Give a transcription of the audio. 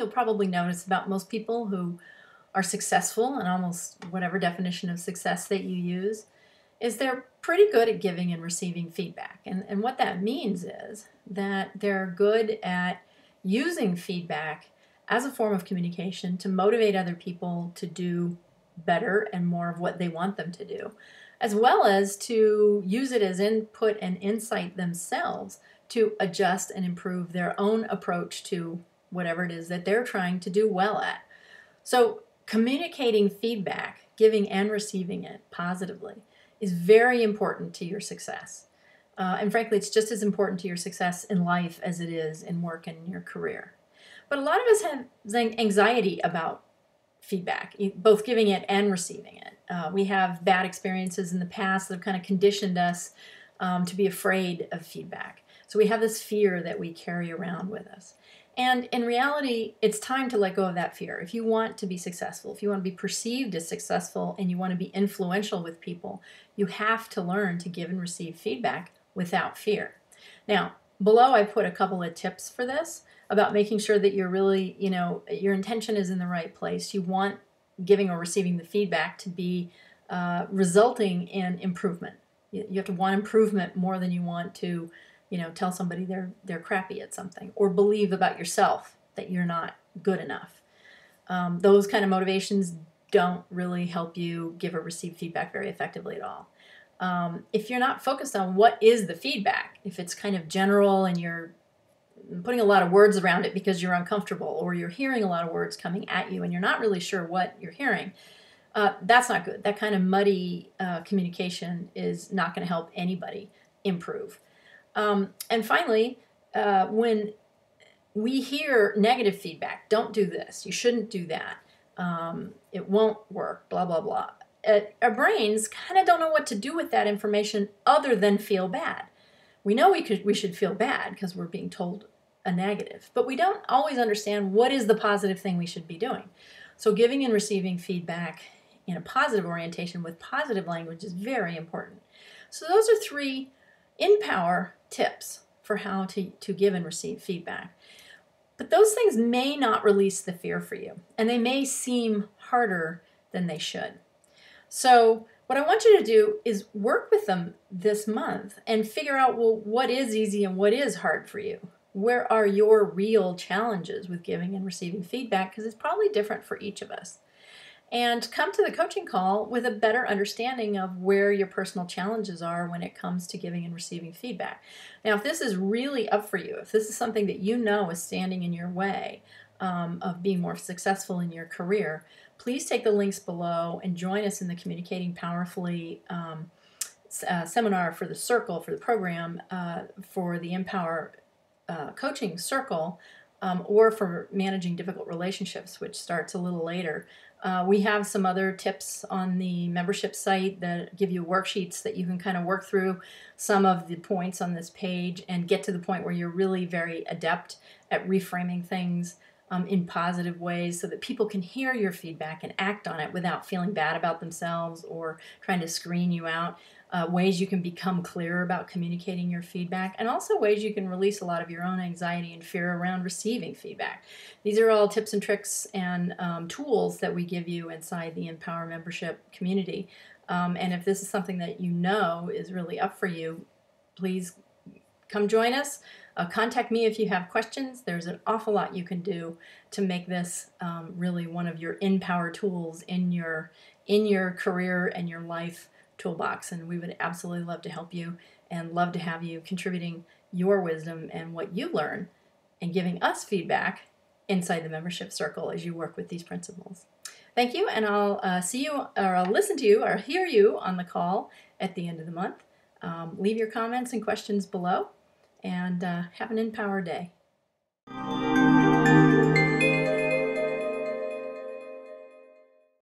you'll probably notice about most people who are successful, and almost whatever definition of success that you use, is they're pretty good at giving and receiving feedback. And what that means is that they're good at using feedback as a form of communication to motivate other people to do better and more of what they want them to do, as well as to use it as input and insight themselves to adjust and improve their own approach to whatever it is that they're trying to do well at. So communicating feedback, giving and receiving it positively, is very important to your success. And frankly, it's just as important to your success in life as it is in work and in your career. But a lot of us have anxiety about feedback, both giving it and receiving it. We have bad experiences in the past that have kind of conditioned us to be afraid of feedback. So we have this fear that we carry around with us. And in reality, it's time to let go of that fear. If you want to be successful, if you want to be perceived as successful, and you want to be influential with people, you have to learn to give and receive feedback without fear. Now, below I put a couple of tips for this about making sure that you're really, your intention is in the right place. You want giving or receiving the feedback to be resulting in improvement. You have to want improvement more than you want to tell somebody they're crappy at something, or believe about yourself that you're not good enough. Those kind of motivations don't really help you give or receive feedback very effectively at all. If you're not focused on what is the feedback, if it's kind of general and you're putting a lot of words around it because you're uncomfortable, or you're hearing a lot of words coming at you and you're not really sure what you're hearing, that's not good. That kind of muddy communication is not going to help anybody improve. And finally, when we hear negative feedback, don't do this, you shouldn't do that, it won't work, blah, blah, blah. Our brains kind of don't know what to do with that information other than feel bad. We know we should feel bad because we're being told a negative, but we don't always understand what is the positive thing we should be doing. So giving and receiving feedback in a positive orientation with positive language is very important. So those are 3 InPower tips for how to give and receive feedback. But those things may not release the fear for you, and they may seem harder than they should. So what I want you to do is work with them this month and figure out, well, what is easy and what is hard for you? Where are your real challenges with giving and receiving feedback? Because it's probably different for each of us. And come to the coaching call with a better understanding of where your personal challenges are when it comes to giving and receiving feedback. Now, if this is really up for you, if this is something that you know is standing in your way of being more successful in your career, please take the links below and join us in the Communicating Powerfully seminar for the circle, for the program, for the InPower coaching circle, or for managing difficult relationships, which starts a little later. We have some other tips on the membership site that give you worksheets that you can kind of work through some of the points on this page and get to the point where you're really very adept at reframing things in positive ways so that people can hear your feedback and act on it without feeling bad about themselves or trying to screen you out. Ways you can become clearer about communicating your feedback, and also ways you can release a lot of your own anxiety and fear around receiving feedback. These are all tips and tricks and tools that we give you inside the InPower membership community. And if this is something that you know is really up for you, please come join us. Contact me if you have questions. There's an awful lot you can do to make this really one of your InPower tools in your career and your life toolbox, and we would absolutely love to help you and love to have you contributing your wisdom and what you learn and giving us feedback inside the membership circle as you work with these principles. Thank you, and I'll see you, or I'll listen to you, or hear you on the call at the end of the month. Leave your comments and questions below, and have an InPower day.